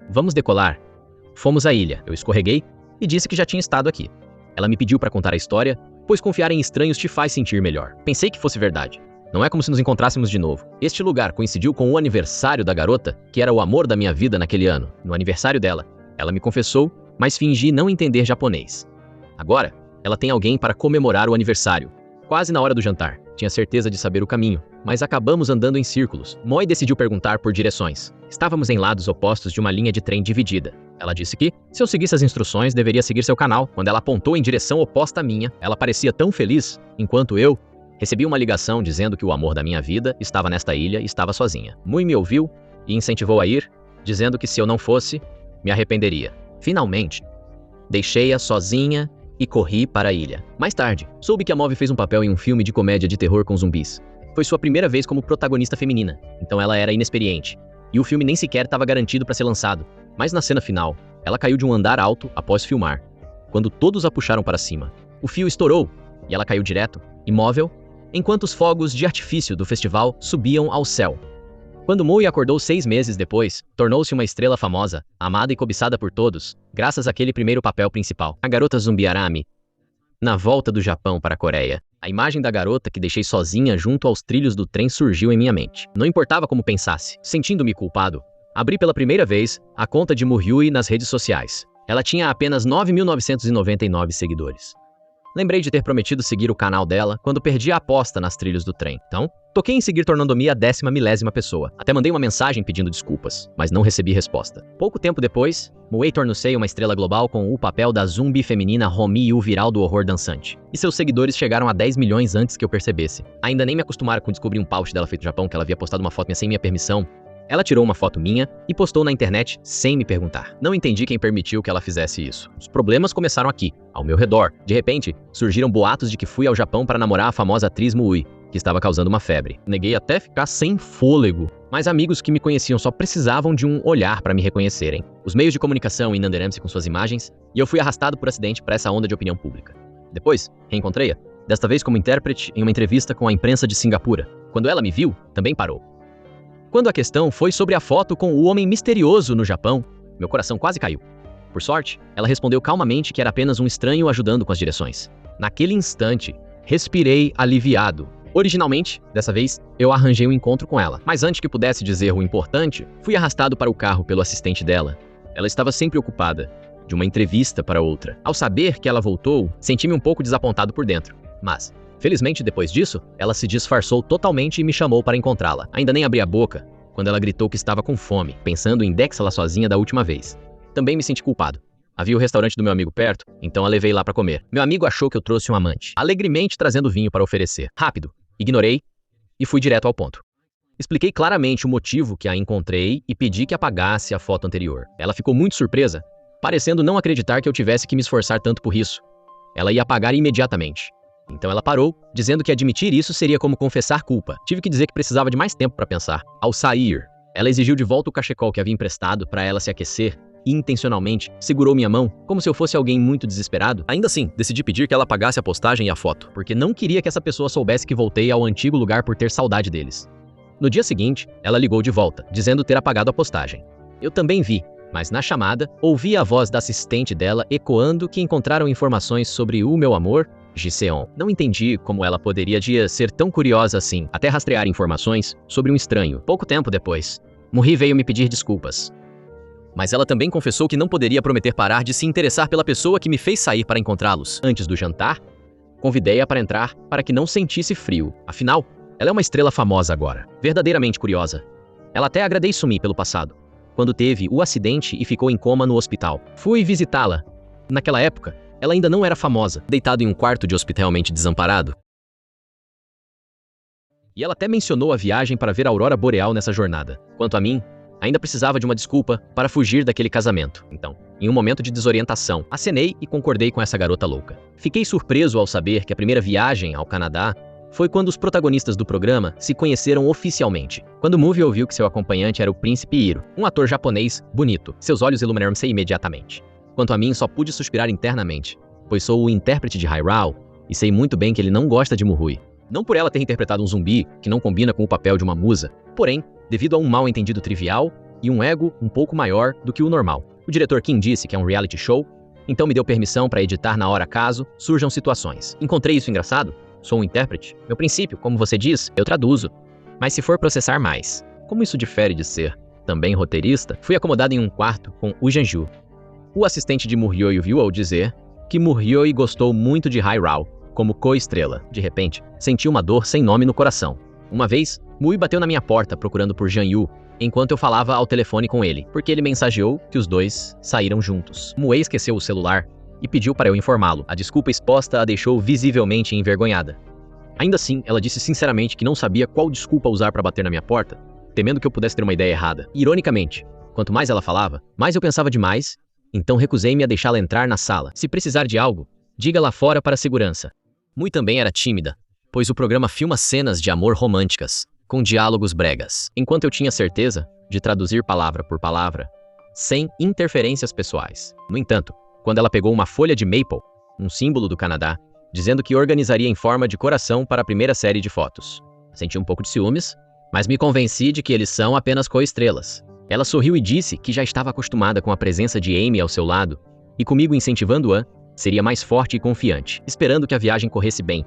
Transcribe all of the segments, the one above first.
Vamos decolar. Fomos à ilha. Eu escorreguei e disse que já tinha estado aqui. Ela me pediu para contar a história, pois confiar em estranhos te faz sentir melhor. Pensei que fosse verdade. Não é como se nos encontrássemos de novo. Este lugar coincidiu com o aniversário da garota, que era o amor da minha vida naquele ano. No aniversário dela, ela me confessou, mas fingi não entender japonês. Agora, ela tem alguém para comemorar o aniversário. Quase na hora do jantar. Tinha certeza de saber o caminho, mas acabamos andando em círculos. Moi decidiu perguntar por direções. Estávamos em lados opostos de uma linha de trem dividida. Ela disse que, se eu seguisse as instruções, deveria seguir seu canal. Quando ela apontou em direção oposta à minha, ela parecia tão feliz, enquanto eu recebi uma ligação dizendo que o amor da minha vida estava nesta ilha e estava sozinha. Mui me ouviu e incentivou a ir, dizendo que se eu não fosse, me arrependeria. Finalmente, deixei-a sozinha e corri para a ilha. Mais tarde, soube que a Move fez um papel em um filme de comédia de terror com zumbis. Foi sua primeira vez como protagonista feminina, então ela era inexperiente. E o filme nem sequer estava garantido para ser lançado. Mas na cena final, ela caiu de um andar alto após filmar. Quando todos a puxaram para cima, o fio estourou e ela caiu direto, imóvel, enquanto os fogos de artifício do festival subiam ao céu. Quando Mui acordou 6 meses depois, tornou-se uma estrela famosa, amada e cobiçada por todos, graças àquele primeiro papel principal, a garota zumbi Arami. Na volta do Japão para a Coreia, a imagem da garota que deixei sozinha junto aos trilhos do trem surgiu em minha mente. Não importava como pensasse, sentindo-me culpado, abri pela primeira vez a conta de Muryui nas redes sociais. Ela tinha apenas 9.999 seguidores. Lembrei de ter prometido seguir o canal dela quando perdi a aposta nas trilhos do trem. Então, toquei em seguir tornando-me a 10ª pessoa. Até mandei uma mensagem pedindo desculpas, mas não recebi resposta. Pouco tempo depois, Mui tornou-se uma estrela global com o papel da zumbi feminina Romi Yu viral do horror dançante. E seus seguidores chegaram a 10 milhões antes que eu percebesse. Ainda nem me acostumaram com descobrir um post dela feito no Japão, que ela havia postado uma foto minha sem minha permissão. Ela tirou uma foto minha e postou na internet sem me perguntar. Não entendi quem permitiu que ela fizesse isso. Os problemas começaram aqui, ao meu redor. De repente, surgiram boatos de que fui ao Japão para namorar a famosa atriz Mui, que estava causando uma febre. Neguei até ficar sem fôlego. Mas amigos que me conheciam só precisavam de um olhar para me reconhecerem. Os meios de comunicação enanderam-se com suas imagens e eu fui arrastado por acidente para essa onda de opinião pública. Depois, reencontrei-a, desta vez como intérprete em uma entrevista com a imprensa de Singapura. Quando ela me viu, também parou. Quando a questão foi sobre a foto com o homem misterioso no Japão, meu coração quase caiu. Por sorte, ela respondeu calmamente que era apenas um estranho ajudando com as direções. Naquele instante, respirei aliviado. Originalmente, dessa vez, eu arranjei um encontro com ela. Mas antes que pudesse dizer o importante, fui arrastado para o carro pelo assistente dela. Ela estava sempre ocupada, de uma entrevista para outra. Ao saber que ela voltou, senti-me um pouco desapontado por dentro. Mas, felizmente, depois disso, ela se disfarçou totalmente e me chamou para encontrá-la. Ainda nem abri a boca, quando ela gritou que estava com fome, pensando em deixá-la sozinha da última vez. Também me senti culpado. Havia o restaurante do meu amigo perto, então a levei lá para comer. Meu amigo achou que eu trouxe um amante, alegremente trazendo vinho para oferecer. Rápido, ignorei e fui direto ao ponto. Expliquei claramente o motivo que a encontrei e pedi que apagasse a foto anterior. Ela ficou muito surpresa, parecendo não acreditar que eu tivesse que me esforçar tanto por isso. Ela ia apagar imediatamente. Então ela parou, dizendo que admitir isso seria como confessar culpa. Tive que dizer que precisava de mais tempo para pensar. Ao sair, ela exigiu de volta o cachecol que havia emprestado para ela se aquecer e, intencionalmente, segurou minha mão, como se eu fosse alguém muito desesperado. Ainda assim, decidi pedir que ela apagasse a postagem e a foto, porque não queria que essa pessoa soubesse que voltei ao antigo lugar por ter saudade deles. No dia seguinte, ela ligou de volta, dizendo ter apagado a postagem. Eu também vi, mas na chamada, ouvi a voz da assistente dela ecoando que encontraram informações sobre o meu amor, Giseon. Não entendi como ela poderia ser tão curiosa assim, até rastrear informações sobre um estranho. Pouco tempo depois, Mui veio me pedir desculpas. Mas ela também confessou que não poderia prometer parar de se interessar pela pessoa que me fez sair para encontrá-los. Antes do jantar, convidei-a para entrar para que não sentisse frio. Afinal, ela é uma estrela famosa agora, verdadeiramente curiosa. Ela até agradeceu-me pelo passado, quando teve o acidente e ficou em coma no hospital. Fui visitá-la. Naquela época, ela ainda não era famosa, deitado em um quarto de hospitalmente desamparado. E ela até mencionou a viagem para ver a aurora boreal nessa jornada. Quanto a mim, ainda precisava de uma desculpa para fugir daquele casamento. Então, em um momento de desorientação, acenei e concordei com essa garota louca. Fiquei surpreso ao saber que a primeira viagem ao Canadá foi quando os protagonistas do programa se conheceram oficialmente. Quando Mui ouviu que seu acompanhante era o príncipe Hiro, um ator japonês bonito, seus olhos iluminaram-se imediatamente. Quanto a mim, só pude suspirar internamente, pois sou o intérprete de Hyrule e sei muito bem que ele não gosta de Mui. Não por ela ter interpretado um zumbi que não combina com o papel de uma musa, porém, devido a um mal-entendido trivial e um ego um pouco maior do que o normal. O diretor Kim disse que é um reality show, então me deu permissão para editar na hora caso surjam situações. Encontrei isso engraçado? Sou um intérprete? Meu princípio, como você diz, eu traduzo. Mas se for processar mais, como isso difere de ser também roteirista? Fui acomodado em um quarto com Woo Jeon-ju. O assistente de Murhyoi viu ao dizer que Murhyoi gostou muito de Hai-Rao como co-estrela. De repente, senti uma dor sem nome no coração. Uma vez, Mui bateu na minha porta procurando por Jeon-yu, enquanto eu falava ao telefone com ele, porque ele mensageou que os dois saíram juntos. Mui esqueceu o celular e pediu para eu informá-lo. A desculpa exposta a deixou visivelmente envergonhada. Ainda assim, ela disse sinceramente que não sabia qual desculpa usar para bater na minha porta, temendo que eu pudesse ter uma ideia errada. Ironicamente, quanto mais ela falava, mais eu pensava demais, então recusei-me a deixá-la entrar na sala. Se precisar de algo, diga lá fora para a segurança. Mui também era tímida, pois o programa filma cenas de amor românticas, com diálogos bregas, enquanto eu tinha certeza de traduzir palavra por palavra, sem interferências pessoais. No entanto, quando ela pegou uma folha de maple, um símbolo do Canadá, dizendo que organizaria em forma de coração para a primeira série de fotos. Senti um pouco de ciúmes, mas me convenci de que eles são apenas co-estrelas. Ela sorriu e disse que já estava acostumada com a presença de Amy ao seu lado, e comigo incentivando-a, seria mais forte e confiante, esperando que a viagem corresse bem.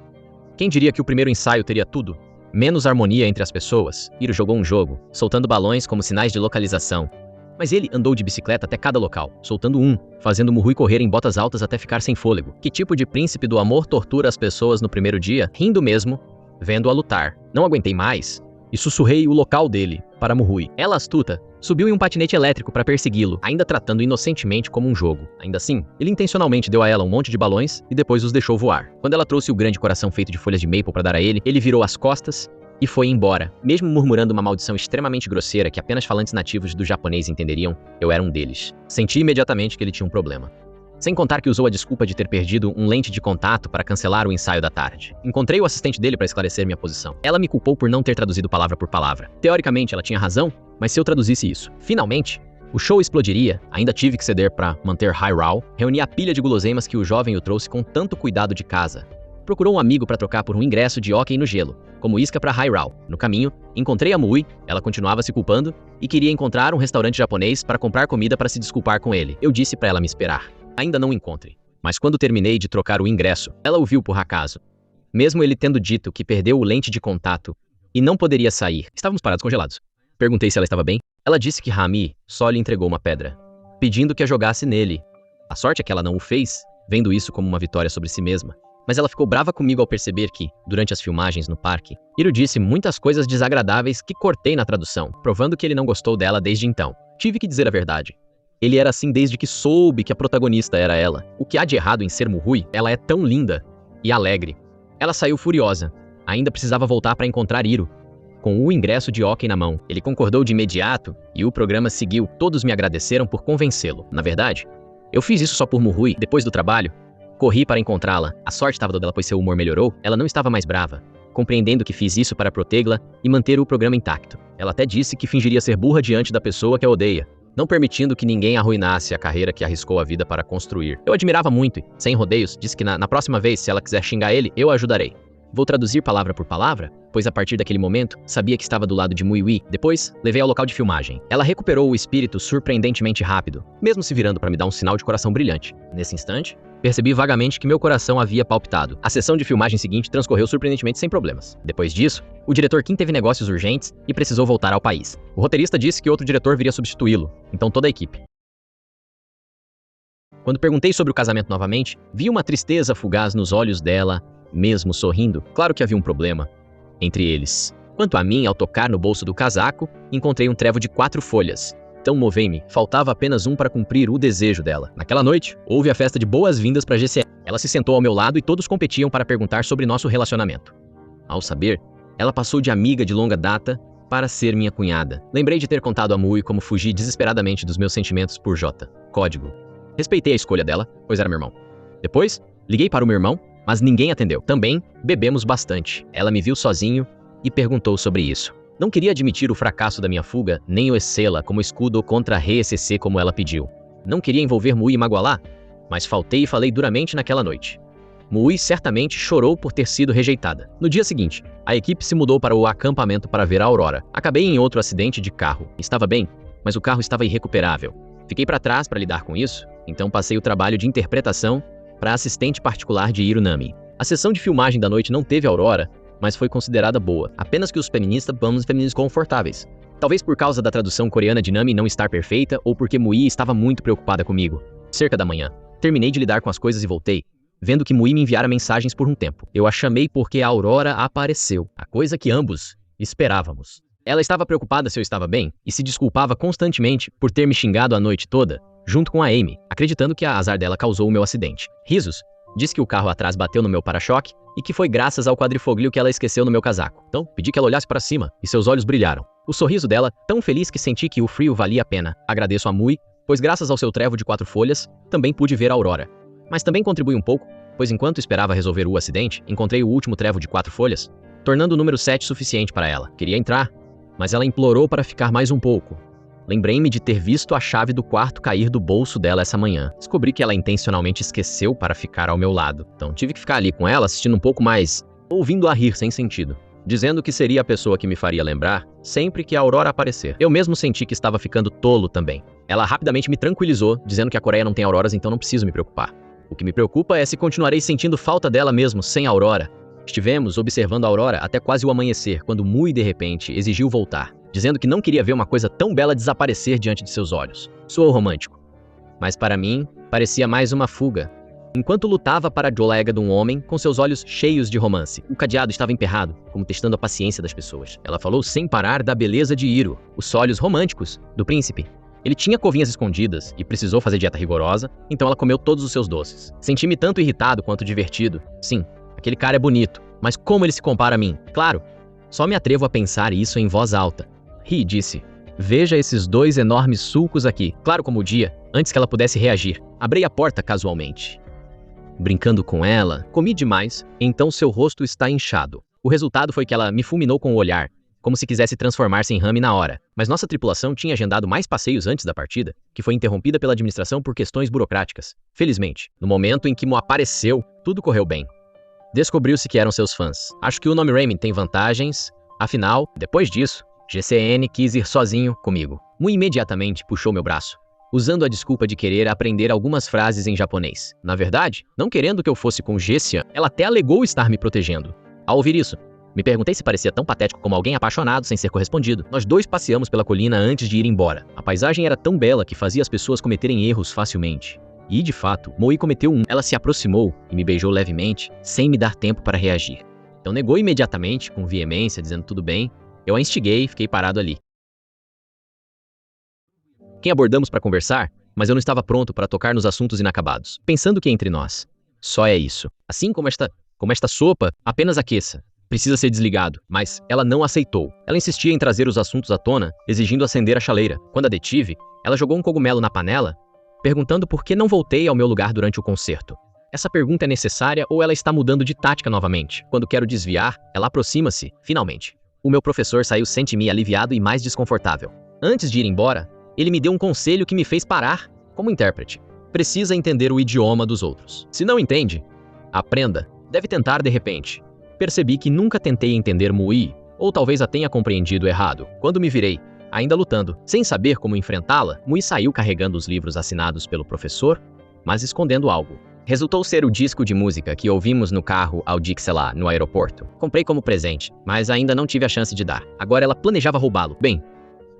Quem diria que o primeiro ensaio teria tudo? Menos harmonia entre as pessoas. Hiro jogou um jogo, soltando balões como sinais de localização. Mas ele andou de bicicleta até cada local, soltando um, fazendo Murhui correr em botas altas até ficar sem fôlego. Que tipo de príncipe do amor tortura as pessoas no primeiro dia, rindo mesmo, vendo-a lutar? Não aguentei mais e sussurrei o local dele para Murhui. Ela, astuta, subiu em um patinete elétrico para persegui-lo, ainda tratando inocentemente como um jogo. Ainda assim, ele intencionalmente deu a ela um monte de balões e depois os deixou voar. Quando ela trouxe o grande coração feito de folhas de maple para dar a ele virou as costas e foi embora. Mesmo murmurando uma maldição extremamente grosseira que apenas falantes nativos do japonês entenderiam, eu era um deles. Senti imediatamente que ele tinha um problema. Sem contar que usou a desculpa de ter perdido um lente de contato para cancelar o ensaio da tarde. Encontrei o assistente dele para esclarecer minha posição. Ela me culpou por não ter traduzido palavra por palavra. Teoricamente, ela tinha razão, mas se eu traduzisse isso, finalmente, o show explodiria. Ainda tive que ceder para manter Hai-Rao, reuni a pilha de guloseimas que o jovem o trouxe com tanto cuidado de casa. Procurou um amigo para trocar por um ingresso de hóquei no gelo, como isca para Hai-Rao. No caminho, encontrei a Mui, ela continuava se culpando, e queria encontrar um restaurante japonês para comprar comida para se desculpar com ele. Eu disse para ela me esperar. Ainda não o encontre. Mas quando terminei de trocar o ingresso, ela o viu por acaso. Mesmo ele tendo dito que perdeu o lente de contato e não poderia sair, estávamos parados congelados. Perguntei se ela estava bem. Ela disse que Rami só lhe entregou uma pedra, pedindo que a jogasse nele. A sorte é que ela não o fez, vendo isso como uma vitória sobre si mesma. Mas ela ficou brava comigo ao perceber que, durante as filmagens no parque, Hiro disse muitas coisas desagradáveis que cortei na tradução, provando que ele não gostou dela desde então. Tive que dizer a verdade. Ele era assim desde que soube que a protagonista era ela. O que há de errado em ser Murhui? Ela é tão linda e alegre. Ela saiu furiosa. Ainda precisava voltar para encontrar Hiro, com o ingresso de hóquei na mão. Ele concordou de imediato e o programa seguiu. Todos me agradeceram por convencê-lo. Na verdade, eu fiz isso só por Murhui. Depois do trabalho, corri para encontrá-la. A sorte estava dela, pois seu humor melhorou. Ela não estava mais brava, compreendendo que fiz isso para protê-la e manter o programa intacto. Ela até disse que fingiria ser burra diante da pessoa que a odeia, não permitindo que ninguém arruinasse a carreira que arriscou a vida para construir. Eu admirava muito e, sem rodeios, disse que na próxima vez, se ela quiser xingar ele, eu a ajudarei. Vou traduzir palavra por palavra, pois a partir daquele momento, sabia que estava do lado de Mui. Depois, levei ao local de filmagem. Ela recuperou o espírito surpreendentemente rápido, mesmo se virando para me dar um sinal de coração brilhante. Nesse instante, percebi vagamente que meu coração havia palpitado. A sessão de filmagem seguinte transcorreu surpreendentemente sem problemas. Depois disso, o diretor Kim teve negócios urgentes e precisou voltar ao país. O roteirista disse que outro diretor viria substituí-lo, então toda a equipe. Quando perguntei sobre o casamento novamente, vi uma tristeza fugaz nos olhos dela, mesmo sorrindo. Claro que havia um problema entre eles. Quanto a mim, ao tocar no bolso do casaco, encontrei um trevo de 4 folhas. Então movei-me, faltava apenas um para cumprir o desejo dela. Naquela noite, houve a festa de boas-vindas para GCE. Ela se sentou ao meu lado e todos competiam para perguntar sobre nosso relacionamento. Ao saber, ela passou de amiga de longa data para ser minha cunhada. Lembrei de ter contado a Mui como fugi desesperadamente dos meus sentimentos por Jota. Código. Respeitei a escolha dela, pois era meu irmão. Depois, liguei para o meu irmão, mas ninguém atendeu. Também bebemos bastante. Ela me viu sozinho e perguntou sobre isso. Não queria admitir o fracasso da minha fuga, nem o Essela como escudo contra a RECC como ela pediu. Não queria envolver Mui e magoá-la, mas faltei e falei duramente naquela noite. Mui certamente chorou por ter sido rejeitada. No dia seguinte, a equipe se mudou para o acampamento para ver a aurora. Acabei em outro acidente de carro. Estava bem, mas o carro estava irrecuperável. Fiquei para trás para lidar com isso, então passei o trabalho de interpretação para assistente particular de Hirunami. A sessão de filmagem da noite não teve Aurora, mas foi considerada boa, apenas que os feministas vamos femininos confortáveis. Talvez por causa da tradução coreana de Nami não estar perfeita ou porque Mui estava muito preocupada comigo. Cerca da manhã, terminei de lidar com as coisas e voltei, vendo que Mui me enviara mensagens por um tempo. Eu a chamei porque a Aurora apareceu, a coisa que ambos esperávamos. Ela estava preocupada se eu estava bem e se desculpava constantemente por ter me xingado a noite toda, junto com a Amy, acreditando que a azar dela causou o meu acidente. Risos, disse que o carro atrás bateu no meu para-choque e que foi graças ao quadrifoglio que ela esqueceu no meu casaco. Então, pedi que ela olhasse para cima e seus olhos brilharam. O sorriso dela, tão feliz que senti que o frio valia a pena. Agradeço a Mui, pois graças ao seu trevo de 4 folhas, também pude ver a Aurora. Mas também contribui um pouco, pois enquanto esperava resolver o acidente, encontrei o último trevo de 4 folhas, tornando o número 7 suficiente para ela. Queria entrar, mas ela implorou para ficar mais um pouco. Lembrei-me de ter visto a chave do quarto cair do bolso dela essa manhã. Descobri que ela intencionalmente esqueceu para ficar ao meu lado. Então tive que ficar ali com ela, assistindo um pouco mais, ouvindo-a rir sem sentido, dizendo que seria a pessoa que me faria lembrar sempre que a Aurora aparecer. Eu mesmo senti que estava ficando tolo também. Ela rapidamente me tranquilizou, dizendo que a Coreia não tem auroras, então não preciso me preocupar. O que me preocupa é se continuarei sentindo falta dela mesmo sem a Aurora. Estivemos observando a Aurora até quase o amanhecer, quando Mui, de repente, exigiu voltar, dizendo que não queria ver uma coisa tão bela desaparecer diante de seus olhos. Soou romântico. Mas para mim, parecia mais uma fuga. Enquanto lutava para a colega de um homem com seus olhos cheios de romance, o cadeado estava emperrado, como testando a paciência das pessoas. Ela falou sem parar da beleza de Hiro, os olhos românticos do príncipe. Ele tinha covinhas escondidas e precisou fazer dieta rigorosa, então ela comeu todos os seus doces. Senti-me tanto irritado quanto divertido. Sim, aquele cara é bonito, mas como ele se compara a mim? Claro, só me atrevo a pensar isso em voz alta. Ri disse, veja esses 2 enormes sulcos aqui, claro como o dia, antes que ela pudesse reagir. Abri a porta casualmente. Brincando com ela, comi demais, então seu rosto está inchado. O resultado foi que ela me fulminou com o olhar, como se quisesse transformar-se em Rami na hora. Mas nossa tripulação tinha agendado mais passeios antes da partida, que foi interrompida pela administração por questões burocráticas. Felizmente, no momento em que Mo apareceu, tudo correu bem. Descobriu-se que eram seus fãs. Acho que o nome Raymond tem vantagens, afinal, depois disso, GCN quis ir sozinho comigo. Mu imediatamente puxou meu braço, usando a desculpa de querer aprender algumas frases em japonês. Na verdade, não querendo que eu fosse com Gessian, ela até alegou estar me protegendo. Ao ouvir isso, me perguntei se parecia tão patético como alguém apaixonado sem ser correspondido. Nós 2 passeamos pela colina antes de ir embora. A paisagem era tão bela que fazia as pessoas cometerem erros facilmente. E, de fato, Moi cometeu um. Ela se aproximou e me beijou levemente, sem me dar tempo para reagir. Então negou imediatamente, com veemência, dizendo tudo bem. Eu a instiguei e fiquei parado ali. Quem abordamos para conversar, mas eu não estava pronto para tocar nos assuntos inacabados, pensando que entre nós. Só é isso. Assim como esta sopa, apenas aqueça. Precisa ser desligado, mas ela não aceitou. Ela insistia em trazer os assuntos à tona, exigindo acender a chaleira. Quando a detive, ela jogou um cogumelo na panela, perguntando por que não voltei ao meu lugar durante o concerto. Essa pergunta é necessária ou ela está mudando de tática novamente? Quando quero desviar, ela aproxima-se, finalmente. O meu professor saiu sente-me aliviado e mais desconfortável. Antes de ir embora, ele me deu um conselho que me fez parar como intérprete. Precisa entender o idioma dos outros. Se não entende, aprenda. Deve tentar de repente. Percebi que nunca tentei entender Mui, ou talvez a tenha compreendido errado. Quando me virei, ainda lutando, sem saber como enfrentá-la, Mui saiu carregando os livros assinados pelo professor, mas escondendo algo. Resultou ser o disco de música que ouvimos no carro ao Dixela, no aeroporto. Comprei como presente, mas ainda não tive a chance de dar. Agora ela planejava roubá-lo. Bem,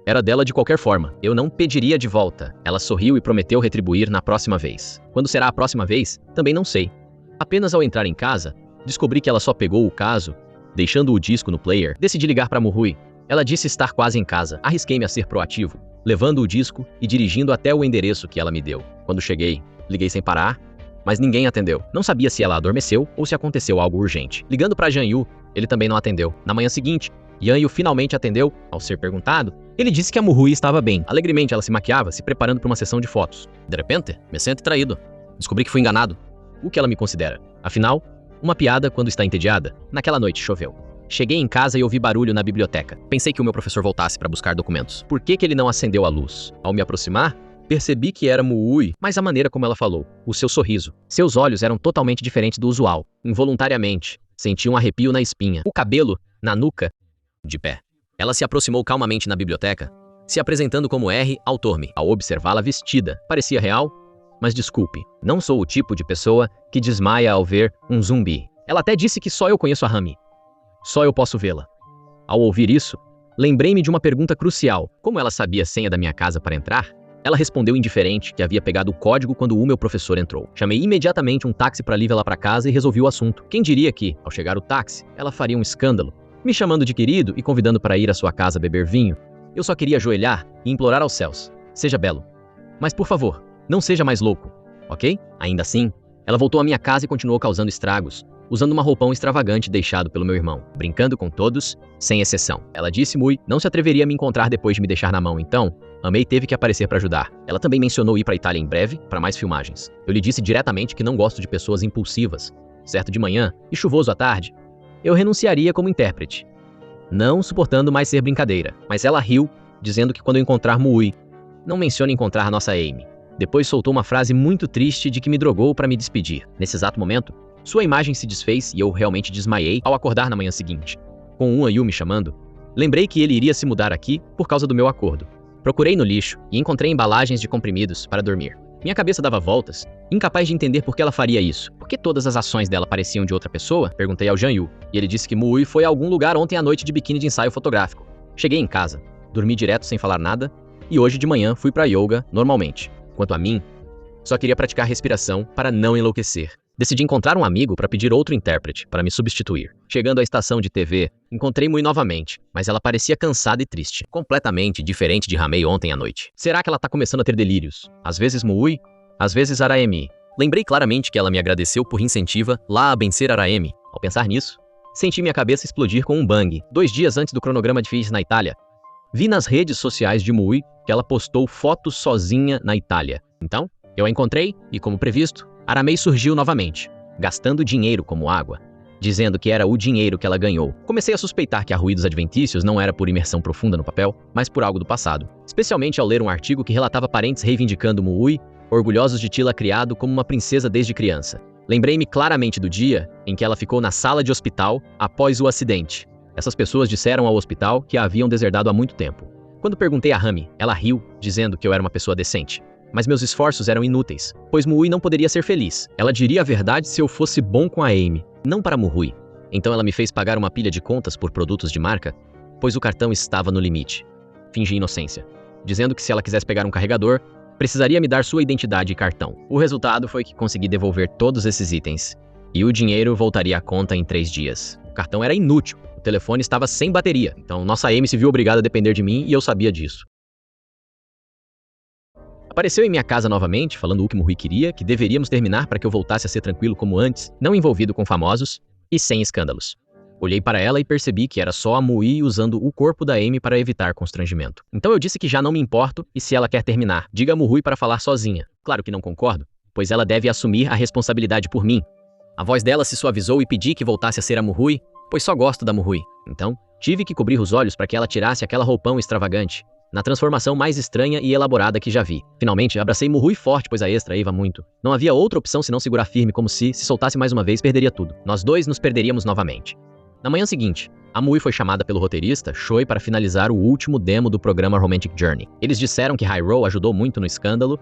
era dela de qualquer forma. Eu não pediria de volta. Ela sorriu e prometeu retribuir na próxima vez. Quando será a próxima vez? Também não sei. Apenas ao entrar em casa, descobri que ela só pegou o caso, deixando o disco no player. Decidi ligar para Murui. Ela disse estar quase em casa. Arrisquei-me a ser proativo, levando o disco e dirigindo até o endereço que ela me deu. Quando cheguei, liguei sem parar, mas ninguém atendeu. Não sabia se ela adormeceu ou se aconteceu algo urgente. Ligando para Janyu, ele também não atendeu. Na manhã seguinte, Yanyu finalmente atendeu. Ao ser perguntado, ele disse que a Murui estava bem. Alegremente, ela se maquiava, se preparando para uma sessão de fotos. De repente, me sinto traído. Descobri que fui enganado. O que ela me considera? Afinal, uma piada quando está entediada. Naquela noite choveu. Cheguei em casa e ouvi barulho na biblioteca. Pensei que o meu professor voltasse para buscar documentos. Por que ele não acendeu a luz? Ao me aproximar, percebi que era Mui, mas a maneira como ela falou, o seu sorriso. Seus olhos eram totalmente diferentes do usual. Involuntariamente, senti um arrepio na espinha. O cabelo, na nuca, de pé. Ela se aproximou calmamente na biblioteca, se apresentando como R. Autorme. Ao observá-la vestida, parecia real, mas desculpe, não sou o tipo de pessoa que desmaia ao ver um zumbi. Ela até disse que só eu conheço a Rami. Só eu posso vê-la. Ao ouvir isso, lembrei-me de uma pergunta crucial. Como ela sabia a senha da minha casa para entrar? Ela respondeu indiferente que havia pegado o código quando o meu professor entrou. Chamei imediatamente um táxi para Lívia lá para casa e resolvi o assunto. Quem diria que, ao chegar o táxi, ela faria um escândalo, me chamando de querido e convidando para ir à sua casa beber vinho. Eu só queria ajoelhar e implorar aos céus. Seja belo. Mas, por favor, não seja mais louco, ok? Ainda assim, ela voltou à minha casa e continuou causando estragos, usando uma roupão extravagante deixado pelo meu irmão, brincando com todos, sem exceção. Ela disse muito, não se atreveria a me encontrar depois de me deixar na mão, então, Amei teve que aparecer para ajudar. Ela também mencionou ir para a Itália em breve, para mais filmagens. Eu lhe disse diretamente que não gosto de pessoas impulsivas. Certo de manhã, e chuvoso à tarde, eu renunciaria como intérprete, não suportando mais ser brincadeira, mas ela riu, dizendo que quando eu encontrar Mui, não mencione encontrar nossa Amy. Depois soltou uma frase muito triste de que me drogou para me despedir. Nesse exato momento, sua imagem se desfez e eu realmente desmaiei ao acordar na manhã seguinte. Com um Ayu me chamando, lembrei que ele iria se mudar aqui por causa do meu acordo. Procurei no lixo e encontrei embalagens de comprimidos para dormir. Minha cabeça dava voltas, incapaz de entender por que ela faria isso. Por que todas as ações dela pareciam de outra pessoa? Perguntei ao Janyu, e ele disse que Mui foi a algum lugar ontem à noite de biquíni de ensaio fotográfico. Cheguei em casa, dormi direto sem falar nada, e hoje de manhã fui para yoga normalmente. Quanto a mim, só queria praticar respiração para não enlouquecer. Decidi encontrar um amigo para pedir outro intérprete para me substituir. Chegando à estação de TV, encontrei Mui novamente, mas ela parecia cansada e triste, completamente diferente de Ramei ontem à noite. Será que ela tá começando a ter delírios? Às vezes Mui, às vezes Araemi. Lembrei claramente que ela me agradeceu por incentiva lá a vencer Araemi. Ao pensar nisso, senti minha cabeça explodir com um bang. 2 dias antes do cronograma de Fies na Itália, vi nas redes sociais de Mui que ela postou fotos sozinha na Itália. Então, eu a encontrei e, como previsto, Aramei surgiu novamente, gastando dinheiro como água, dizendo que era o dinheiro que ela ganhou. Comecei a suspeitar que Arruídos Adventícios não era por imersão profunda no papel, mas por algo do passado, especialmente ao ler um artigo que relatava parentes reivindicando Mui, orgulhosos de tê-la criado como uma princesa desde criança. Lembrei-me claramente do dia em que ela ficou na sala de hospital após o acidente. Essas pessoas disseram ao hospital que a haviam deserdado há muito tempo. Quando perguntei a Rami, ela riu, dizendo que eu era uma pessoa decente. Mas meus esforços eram inúteis, pois Mui não poderia ser feliz. Ela diria a verdade se eu fosse bom com a Amy, não para Mui. Então ela me fez pagar uma pilha de contas por produtos de marca, pois o cartão estava no limite. Fingi inocência, dizendo que se ela quisesse pegar um carregador, precisaria me dar sua identidade e cartão. O resultado foi que consegui devolver todos esses itens, e o dinheiro voltaria à conta em 3 dias. O cartão era inútil, o telefone estava sem bateria, então nossa Amy se viu obrigada a depender de mim e eu sabia disso. Apareceu em minha casa novamente, falando o que Mui queria, que deveríamos terminar para que eu voltasse a ser tranquilo como antes, não envolvido com famosos e sem escândalos. Olhei para ela e percebi que era só a Mui usando o corpo da Amy para evitar constrangimento. Então eu disse que já não me importo e se ela quer terminar, diga a Mui para falar sozinha. Claro que não concordo, pois ela deve assumir a responsabilidade por mim. A voz dela se suavizou e pedi que voltasse a ser a Mui, pois só gosto da Mui. Então, tive que cobrir os olhos para que ela tirasse aquela roupão extravagante, na transformação mais estranha e elaborada que já vi. Finalmente, abracei Mui forte, pois a extra Eva muito. Não havia outra opção senão segurar firme, como se soltasse mais uma vez, perderia tudo. Nós dois nos perderíamos novamente. Na manhã seguinte, a Mui foi chamada pelo roteirista, Choi, para finalizar o último demo do programa Romantic Journey. Eles disseram que Hyro ajudou muito no escândalo,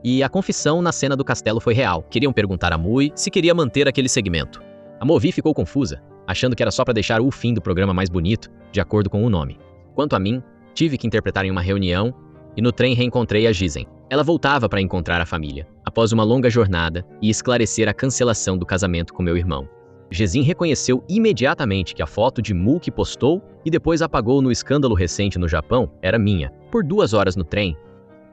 e a confissão na cena do castelo foi real. Queriam perguntar a Mui se queria manter aquele segmento. A Movi ficou confusa, achando que era só para deixar o fim do programa mais bonito, de acordo com o nome. Quanto a mim, tive que interpretar em uma reunião e no trem reencontrei a Gizen. Ela voltava para encontrar a família, após uma longa jornada e esclarecer a cancelação do casamento com meu irmão. Gizen reconheceu imediatamente que a foto de Mu que postou e depois apagou no escândalo recente no Japão era minha. Por 2 horas no trem,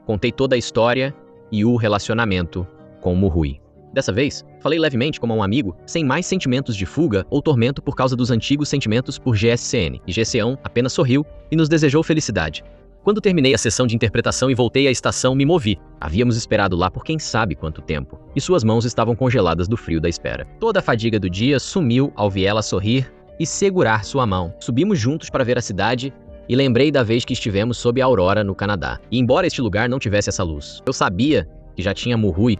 contei toda a história e o relacionamento com Mui. Dessa vez, falei levemente como a um amigo, sem mais sentimentos de fuga ou tormento por causa dos antigos sentimentos por GSCN. E GCão apenas sorriu e nos desejou felicidade. Quando terminei a sessão de interpretação e voltei à estação, me movi. Havíamos esperado lá por quem sabe quanto tempo, e suas mãos estavam congeladas do frio da espera. Toda a fadiga do dia sumiu ao ver ela sorrir e segurar sua mão. Subimos juntos para ver a cidade e lembrei da vez que estivemos sob a aurora no Canadá. E embora este lugar não tivesse essa luz, eu sabia que já tinha Mui.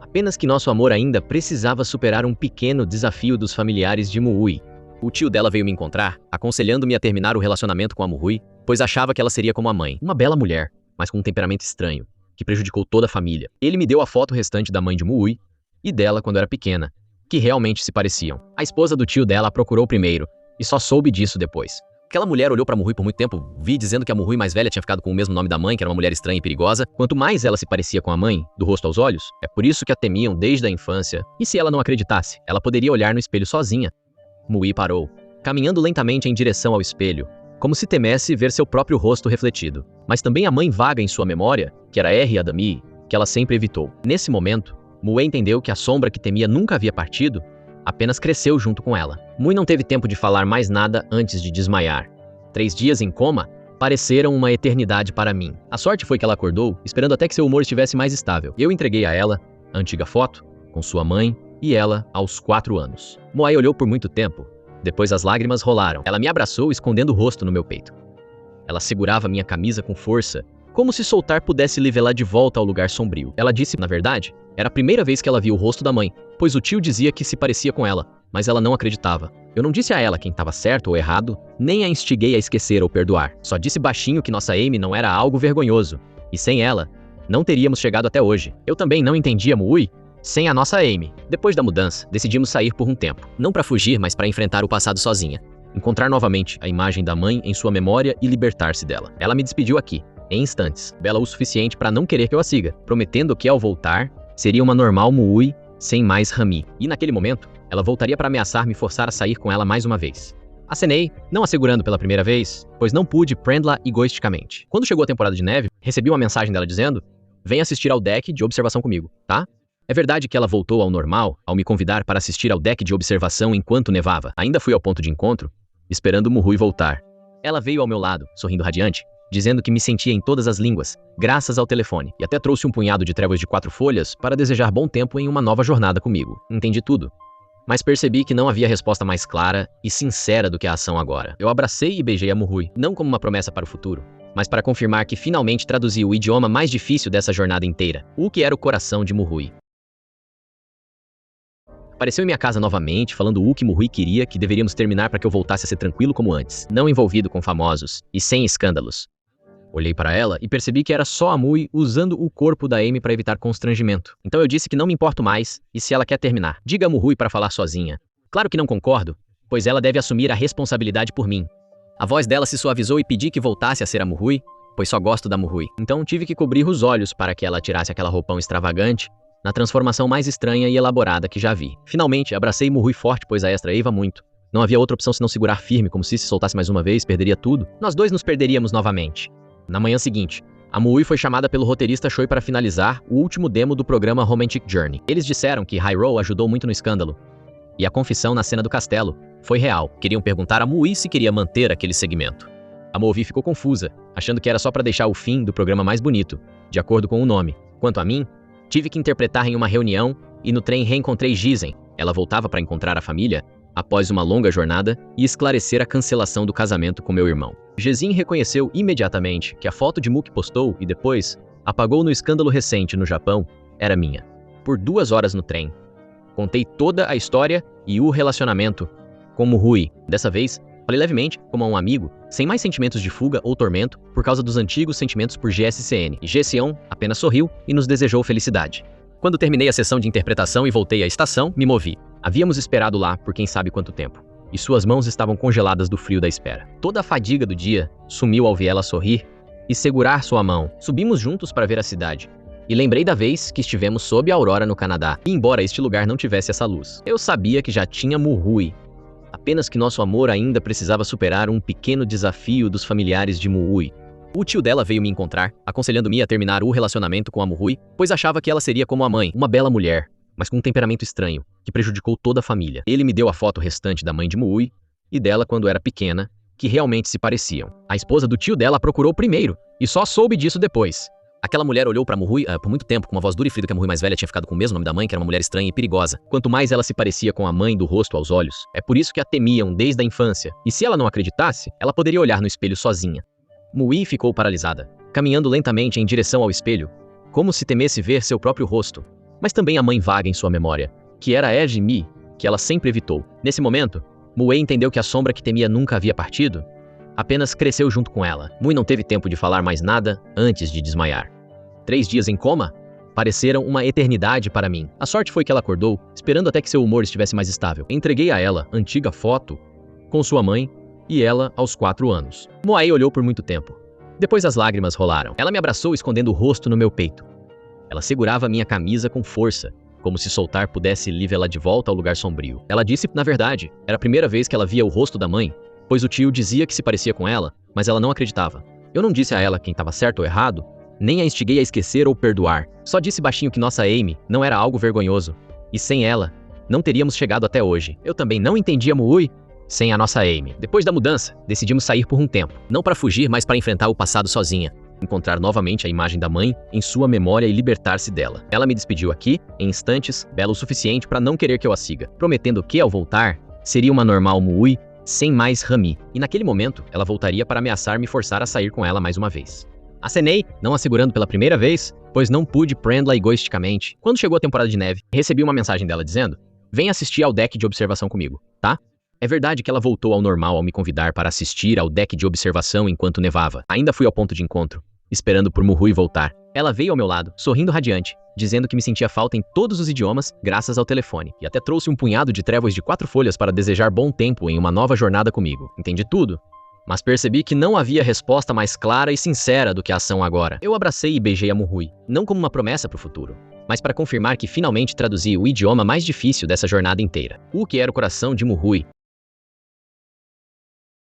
Apenas que nosso amor ainda precisava superar um pequeno desafio dos familiares de Mui. O tio dela veio me encontrar, aconselhando-me a terminar o relacionamento com a Mui, pois achava que ela seria como a mãe, uma bela mulher, mas com um temperamento estranho, que prejudicou toda a família. Ele me deu a foto restante da mãe de Mui e dela quando era pequena, que realmente se pareciam. A esposa do tio dela a procurou primeiro, e só soube disso depois. Aquela mulher olhou pra Mui por muito tempo, vi dizendo que a Mui mais velha tinha ficado com o mesmo nome da mãe, que era uma mulher estranha e perigosa. Quanto mais ela se parecia com a mãe, do rosto aos olhos, é por isso que a temiam desde a infância. E se ela não acreditasse, ela poderia olhar no espelho sozinha. Mui parou, caminhando lentamente em direção ao espelho, como se temesse ver seu próprio rosto refletido. Mas também a mãe vaga em sua memória, que era R. Adami, que ela sempre evitou. Nesse momento, Mui entendeu que a sombra que temia nunca havia partido, apenas cresceu junto com ela. Mui não teve tempo de falar mais nada antes de desmaiar. 3 dias em coma pareceram uma eternidade para mim. A sorte foi que ela acordou, esperando até que seu humor estivesse mais estável. Eu entreguei a ela a antiga foto, com sua mãe e ela aos 4 anos. Moai olhou por muito tempo. Depois as lágrimas rolaram. Ela me abraçou, escondendo o rosto no meu peito. Ela segurava minha camisa com força, como se soltar pudesse levá-la de volta ao lugar sombrio. Ela disse, na verdade, era a primeira vez que ela viu o rosto da mãe, pois o tio dizia que se parecia com ela, mas ela não acreditava. Eu não disse a ela quem estava certo ou errado, nem a instiguei a esquecer ou perdoar. Só disse baixinho que nossa Amy não era algo vergonhoso, e sem ela, não teríamos chegado até hoje. Eu também não entendia Mui sem a nossa Amy. Depois da mudança, decidimos sair por um tempo. Não para fugir, mas para enfrentar o passado sozinha. Encontrar novamente a imagem da mãe em sua memória e libertar-se dela. Ela me despediu aqui, em instantes, bela o suficiente para não querer que eu a siga, prometendo que ao voltar, seria uma normal Mui sem mais Rami. E naquele momento, ela voltaria para ameaçar me forçar a sair com ela mais uma vez. Acenei, não assegurando pela primeira vez, pois não pude prendê-la egoisticamente. Quando chegou a temporada de neve, recebi uma mensagem dela dizendo: "Vem assistir ao deck de observação comigo, tá?" É verdade que ela voltou ao normal ao me convidar para assistir ao deck de observação enquanto nevava. Ainda fui ao ponto de encontro, esperando Mui voltar. Ela veio ao meu lado, sorrindo radiante, dizendo que me sentia em todas as línguas, graças ao telefone, e até trouxe um punhado de tréguas de 4 folhas para desejar bom tempo em uma nova jornada comigo. Entendi tudo. Mas percebi que não havia resposta mais clara e sincera do que a ação agora. Eu abracei e beijei a Mui, não como uma promessa para o futuro, mas para confirmar que finalmente traduzi o idioma mais difícil dessa jornada inteira, o que era o coração de Mui. Apareceu em minha casa novamente, falando o que Mui queria que deveríamos terminar para que eu voltasse a ser tranquilo como antes, não envolvido com famosos e sem escândalos. Olhei para ela e percebi que era só a Mui usando o corpo da Amy para evitar constrangimento. Então eu disse que não me importo mais e se ela quer terminar, diga a Mui para falar sozinha. Claro que não concordo, pois ela deve assumir a responsabilidade por mim. A voz dela se suavizou e pedi que voltasse a ser a Mui, pois só gosto da Mui. Então tive que cobrir os olhos para que ela tirasse aquela roupão extravagante, na transformação mais estranha e elaborada que já vi. Finalmente, abracei Mui forte, pois a extra Eva muito. Não havia outra opção senão segurar firme, como se soltasse mais uma vez, perderia tudo. Nós dois nos perderíamos novamente. Na manhã seguinte, a Mui foi chamada pelo roteirista Choi para finalizar o último demo do programa Romantic Journey. Eles disseram que Hyro ajudou muito no escândalo. E a confissão na cena do castelo foi real. Queriam perguntar a Mui se queria manter aquele segmento. A Mui ficou confusa, achando que era só para deixar o fim do programa mais bonito, de acordo com o nome. Quanto a mim, tive que interpretar em uma reunião e no trem reencontrei Gizen. Ela voltava para encontrar a família após uma longa jornada e esclarecer a cancelação do casamento com meu irmão. Gizen reconheceu imediatamente que a foto de Mu que postou e depois apagou no escândalo recente no Japão era minha. Por 2 horas no trem, contei toda a história e o relacionamento com Mui. Dessa vez, falei levemente, como a um amigo, sem mais sentimentos de fuga ou tormento por causa dos antigos sentimentos por GSCN. E Gesseon apenas sorriu e nos desejou felicidade. Quando terminei a sessão de interpretação e voltei à estação, me movi. Havíamos esperado lá por quem sabe quanto tempo, e suas mãos estavam congeladas do frio da espera. Toda a fadiga do dia sumiu ao vê-la sorrir e segurar sua mão. Subimos juntos para ver a cidade. E lembrei da vez que estivemos sob a aurora no Canadá, e embora este lugar não tivesse essa luz. Eu sabia que já tinha Mui, apenas que nosso amor ainda precisava superar um pequeno desafio dos familiares de Mui. O tio dela veio me encontrar, aconselhando-me a terminar o relacionamento com a Mui, pois achava que ela seria como a mãe, uma bela mulher, mas com um temperamento estranho, que prejudicou toda a família. Ele me deu a foto restante da mãe de Mui e dela quando era pequena, que realmente se pareciam. A esposa do tio dela a procurou primeiro, e só soube disso depois. Aquela mulher olhou pra Mui por muito tempo, com uma voz dura e fria, que a Mui mais velha tinha ficado com o mesmo nome da mãe, que era uma mulher estranha e perigosa. Quanto mais ela se parecia com a mãe do rosto aos olhos, é por isso que a temiam desde a infância. E se ela não acreditasse, ela poderia olhar no espelho sozinha. Mui ficou paralisada, caminhando lentamente em direção ao espelho, como se temesse ver seu próprio rosto. Mas também a mãe vaga em sua memória, que era Mi, que ela sempre evitou. Nesse momento, Mui entendeu que a sombra que temia nunca havia partido, apenas cresceu junto com ela. Mui não teve tempo de falar mais nada antes de desmaiar. 3 dias em coma pareceram uma eternidade para mim. A sorte foi que ela acordou, esperando até que seu humor estivesse mais estável. Entreguei a ela a antiga foto com sua mãe e ela aos 4 anos. Moai olhou por muito tempo. Depois as lágrimas rolaram. Ela me abraçou escondendo o rosto no meu peito. Ela segurava minha camisa com força, como se soltar pudesse levá-la de volta ao lugar sombrio. Ela disse, na verdade, era a primeira vez que ela via o rosto da mãe, pois o tio dizia que se parecia com ela, mas ela não acreditava. Eu não disse a ela quem estava certo ou errado, nem a instiguei a esquecer ou perdoar. Só disse baixinho que nossa Amy não era algo vergonhoso, e sem ela, não teríamos chegado até hoje. Eu também não entendia Mui sem a nossa Amy. Depois da mudança, decidimos sair por um tempo, não para fugir, mas para enfrentar o passado sozinha. Encontrar novamente a imagem da mãe em sua memória e libertar-se dela. Ela me despediu aqui, em instantes, bela o suficiente para não querer que eu a siga, prometendo que, ao voltar, seria uma normal Mui, sem mais Rami. E naquele momento, ela voltaria para ameaçar me forçar a sair com ela mais uma vez. Acenei, não a segurando pela primeira vez, pois não pude prendê-la egoisticamente. Quando chegou a temporada de neve, recebi uma mensagem dela dizendo: "Vem assistir ao deck de observação comigo, tá?" É verdade que ela voltou ao normal ao me convidar para assistir ao deck de observação enquanto nevava. Ainda fui ao ponto de encontro, esperando por Mui voltar. Ela veio ao meu lado, sorrindo radiante, dizendo que me sentia falta em todos os idiomas graças ao telefone, e até trouxe um punhado de trevos de 4 folhas para desejar bom tempo em uma nova jornada comigo. Entendi tudo, mas percebi que não havia resposta mais clara e sincera do que a ação agora. Eu abracei e beijei a Mui, não como uma promessa para o futuro, mas para confirmar que finalmente traduzi o idioma mais difícil dessa jornada inteira. O que era o coração de Mui